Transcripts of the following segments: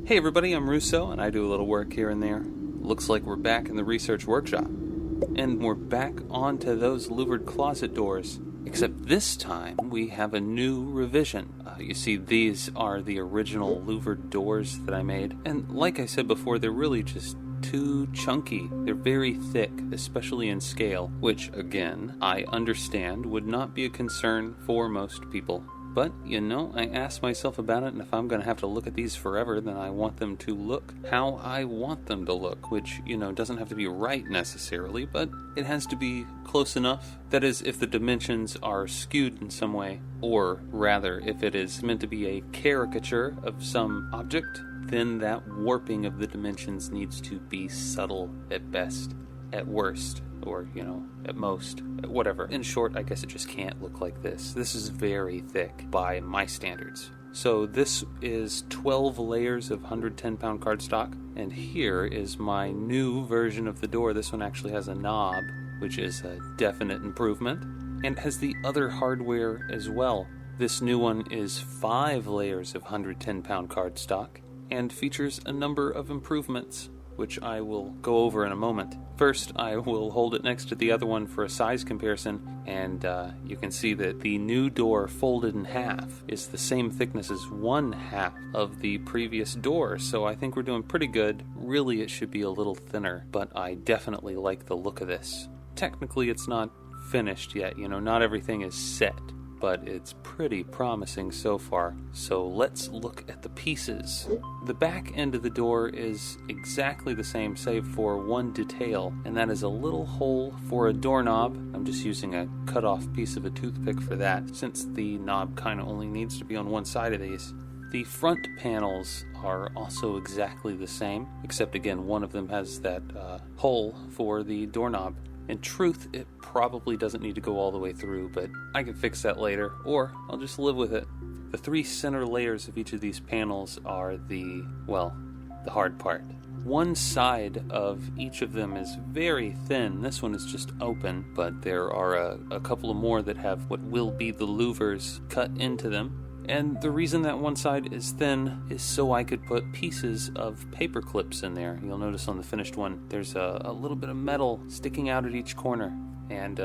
Hey everybody, I'm Russo, and I do a little work here and there. Looks like we're back in the research workshop. And we're back onto those louvered closet doors. Except this time, we have a new revision. You see, these are the original louvered doors that I made. And like I said before, they're really just too chunky. They're very thick, especially in scale, which, again, I understand would not be a concern for most people. But, I asked myself about it, and if I'm going to have to look at these forever, then I want them to look how I want them to look, which, doesn't have to be right necessarily, but it has to be close enough. That is, if the dimensions are skewed in some way, or rather, if it is meant to be a caricature of some object, then that warping of the dimensions needs to be subtle at best, at worst. Or, at most, whatever. In short, I guess it just can't look like this. This is very thick by my standards. So this is 12 layers of 110-pound cardstock, and here is my new version of the door. This one actually has a knob, which is a definite improvement, and has the other hardware as well. This new one is 5 layers of 110-pound cardstock, and features a number of improvements, which I will go over in a moment. First, I will hold it next to the other one for a size comparison, and you can see that the new door folded in half is the same thickness as one half of the previous door, so I think we're doing pretty good. Really, it should be a little thinner, but I definitely like the look of this. Technically, it's not finished yet, not everything is set, but it's pretty promising so far. So let's look at the pieces. The back end of the door is exactly the same, save for one detail, and that is a little hole for a doorknob. I'm just using a cut-off piece of a toothpick for that, since the knob kind of only needs to be on one side of these. The front panels are also exactly the same, except again, one of them has that hole for the doorknob. In truth, it probably doesn't need to go all the way through, but I can fix that later, or I'll just live with it. The 3 center layers of each of these panels are the hard part. One side of each of them is very thin. This one is just open, but there are a couple of more that have what will be the louvers cut into them. And the reason that one side is thin is so I could put pieces of paper clips in there. You'll notice on the finished one, there's a little bit of metal sticking out at each corner. And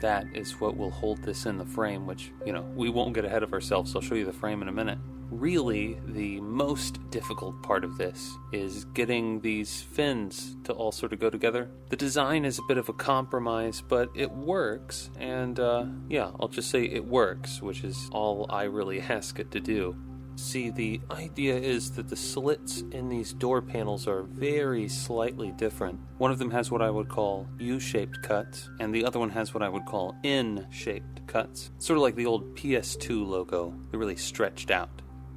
that is what will hold this in the frame, which, we won't get ahead of ourselves. I'll show you the frame in a minute. Really, the most difficult part of this is getting these fins to all sort of go together. The design is a bit of a compromise, but it works, and I'll just say it works, which is all I really ask it to do. See, the idea is that the slits in these door panels are very slightly different. One of them has what I would call U-shaped cuts, and the other one has what I would call N-shaped cuts. Sort of like the old PS2 logo. They're really stretched out.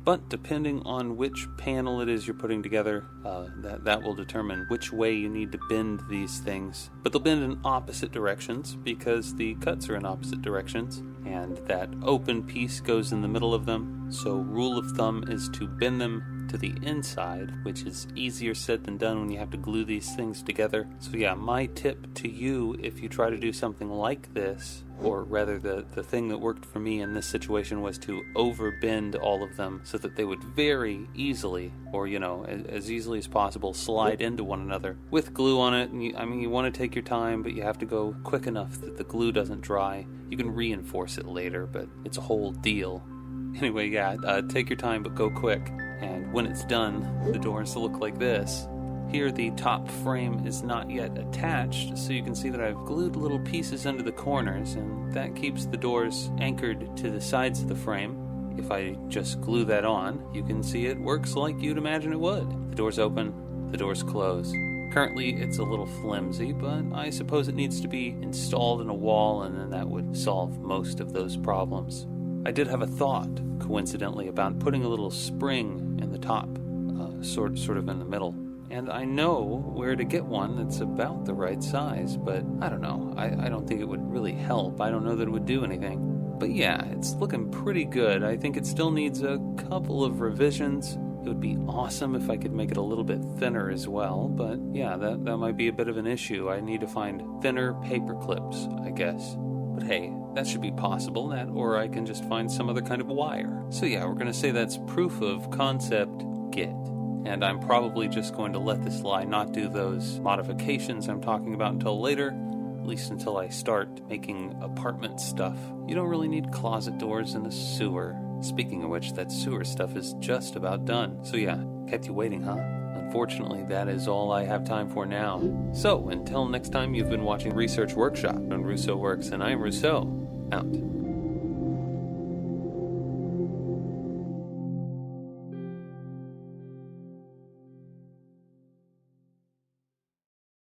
But depending on which panel it is you're putting together, that will determine which way you need to bend these things. But they'll bend in opposite directions because the cuts are in opposite directions, and that open piece goes in the middle of them. So rule of thumb is to bend them to the inside, which is easier said than done when you have to glue these things together. So my tip to you, if you try to do something like this, or rather the thing that worked for me in this situation was to overbend all of them so that they would very easily, or as easily as possible, slide into one another with glue on it. And you want to take your time, but you have to go quick enough that the glue doesn't dry. You can reinforce it later, but it's a whole deal. Anyway, take your time, but go quick. And when it's done, the doors look like this. Here the top frame is not yet attached, so you can see that I've glued little pieces under the corners, and that keeps the doors anchored to the sides of the frame. If I just glue that on, you can see it works like you'd imagine it would. The doors open, the doors close. Currently it's a little flimsy, but I suppose it needs to be installed in a wall, and then that would solve most of those problems. I did have a thought, coincidentally, about putting a little spring in the top, sort of in the middle. And I know where to get one that's about the right size, but I don't know. I don't think it would really help. I don't know that it would do anything. But it's looking pretty good. I think it still needs a couple of revisions. It would be awesome if I could make it a little bit thinner as well, but that might be a bit of an issue. I need to find thinner paper clips, I guess. But hey, that should be possible, or I can just find some other kind of wire. So we're going to say that's proof of concept get. and I'm probably just going to let this lie not do those modifications I'm talking about until later, at least until I start making apartment stuff. You don't really need closet doors in a sewer. Speaking of which, that sewer stuff is just about done. So yeah, kept you waiting, huh? Unfortunately, that is all I have time for now. So, until next time, you've been watching Research Workshop on Russo Works, and I am Rousseau, out.